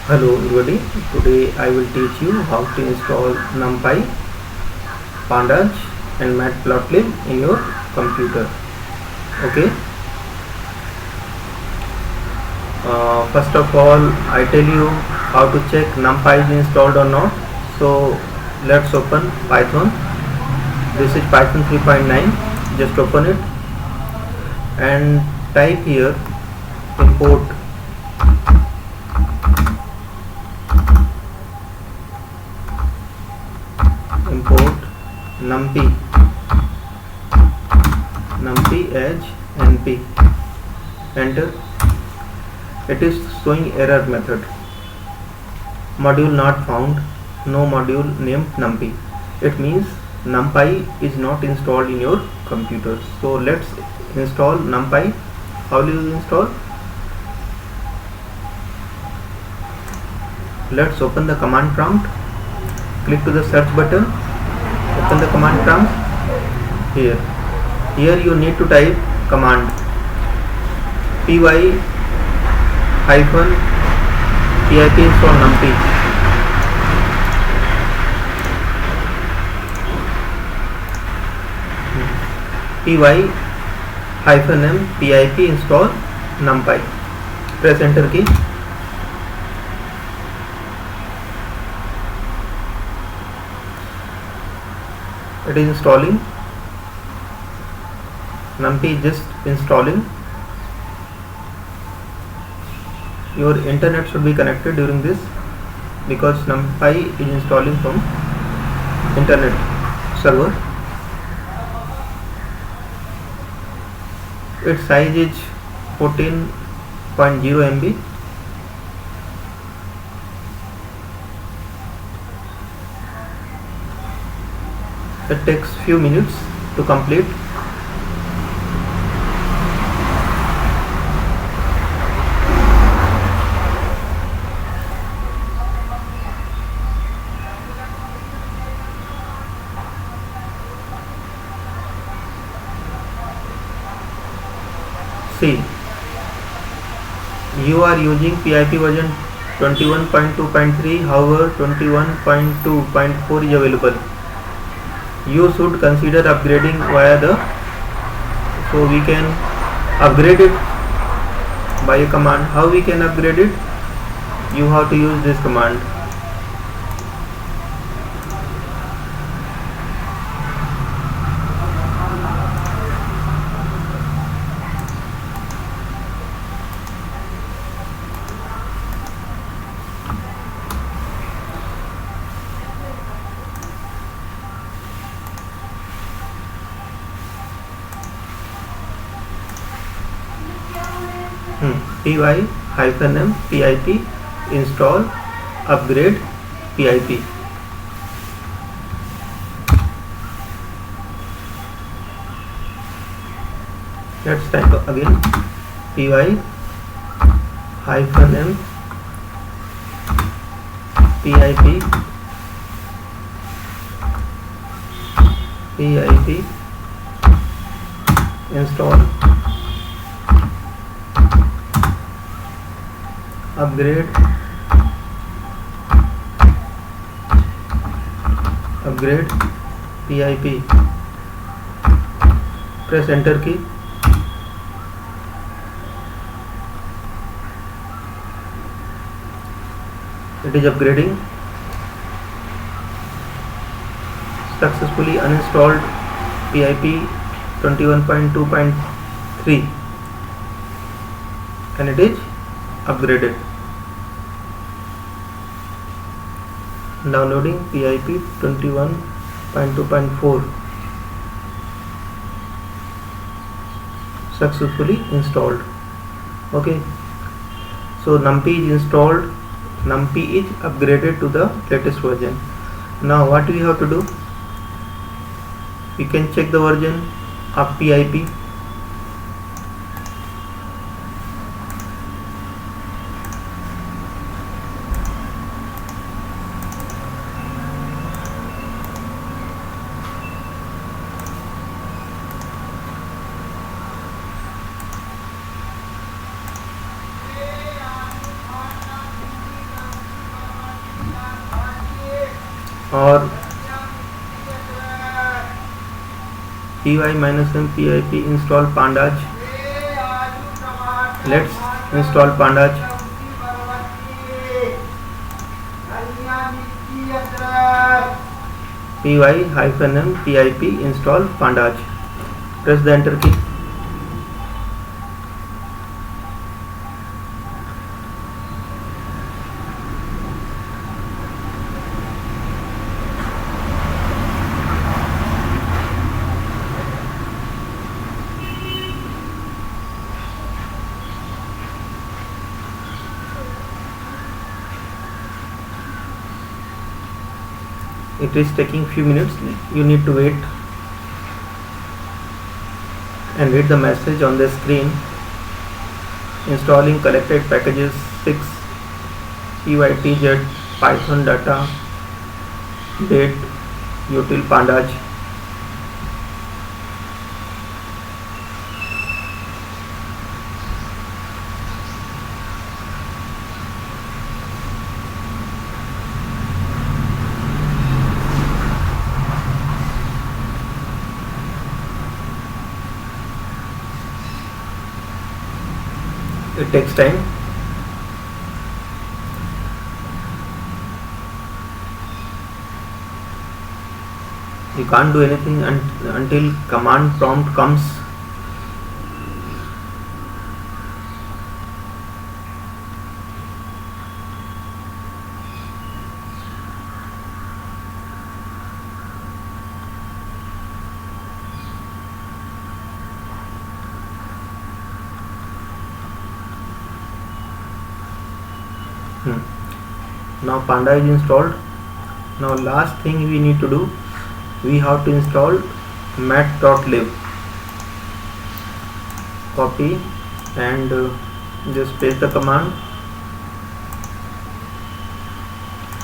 Hello everybody, today I will teach you how to install NumPy, Pandas and Matplotlib in your computer. Okay. First of all, I tell you how to check NumPy is installed or not. So let's open Python. This is Python 3.9. Just open it and type here import numpy as np. Enter. It is showing error method, module not found, no module named numpy. It means NumPy is not installed in your computer. So let's install NumPy. How will you install? Let's open the command prompt. Click to the search button. Open the command prompt. Here you need to type command py hyphen pip for numpy. Py hyphen m pip install numpy. Press enter key. It is installing. NumPy just installing. Your internet should be connected during this because NumPy is installing from internet server. Its size is 14.0 MB. It takes few minutes to complete. See, you are using PIP version 21.2.3, however 21.2.4 is available. You should consider upgrading via so we can upgrade it by a command. How we can upgrade it? You have to use this command. py hyphen m pip install upgrade pip. Let's type again py hyphen m pip install upgrade pip. Press enter key. It is upgrading. Successfully uninstalled pip 21.2.3 and it is upgraded. Downloading pip 21.2.4. Successfully installed. Okay, so NumPy is installed. NumPy is upgraded to the latest version. Now what we have to do? We can check the version of pip. or py-m pip install pandas. Let's install pandas. py-m pip install pandas. Press the enter key. It is taking few minutes. You need to wait and read the message on the screen. Installing collected packages 6 pytz python data date util pandas. It takes time. You can't do anything until command prompt comes. Now panda is installed. Now last thing we need to do, we have to install matplotlib. Copy and just paste the command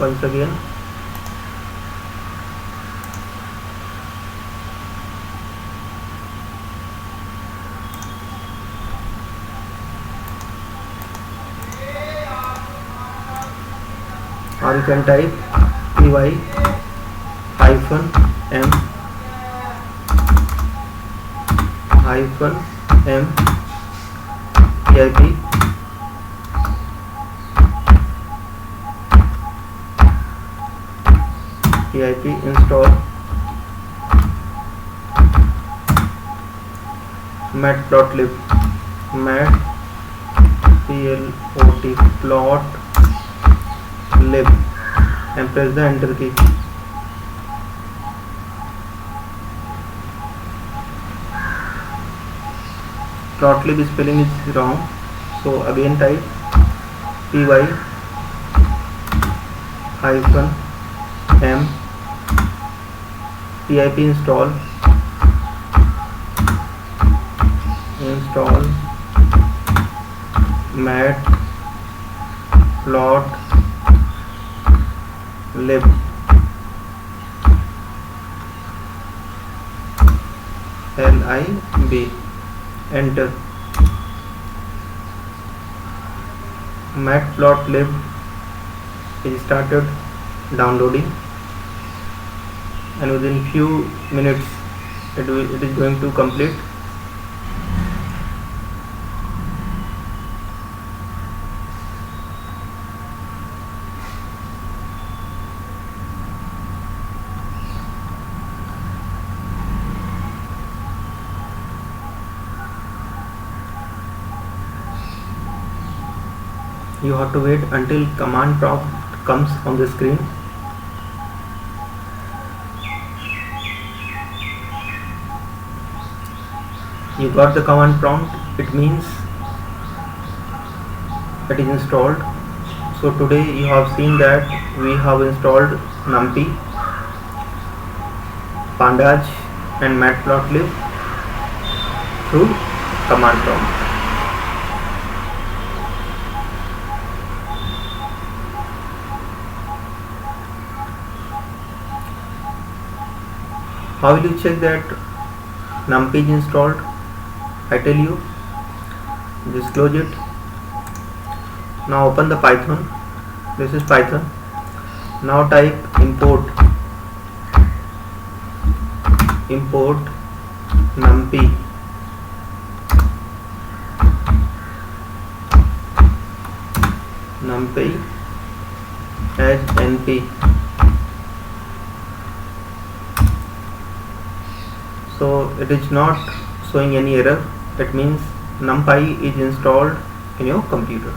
once again. Or you can type py-m -m pip install matplotlib plot-lib and press the enter key. Plotlib spelling is wrong, so again type py-m pip install matplotlib. lib enter. Matplotlib is started downloading and within few minutes it is going to complete. You have to wait until command prompt comes on the screen. You got the command prompt, it means it is installed. So today you have seen that we have installed NumPy, pandas and matplotlib through command prompt. How will you check that NumPy is installed? I tell you, just close it. Now open the Python. This is Python. Now type import import numpy as np. So it is not showing any error. That means NumPy is installed in your computer.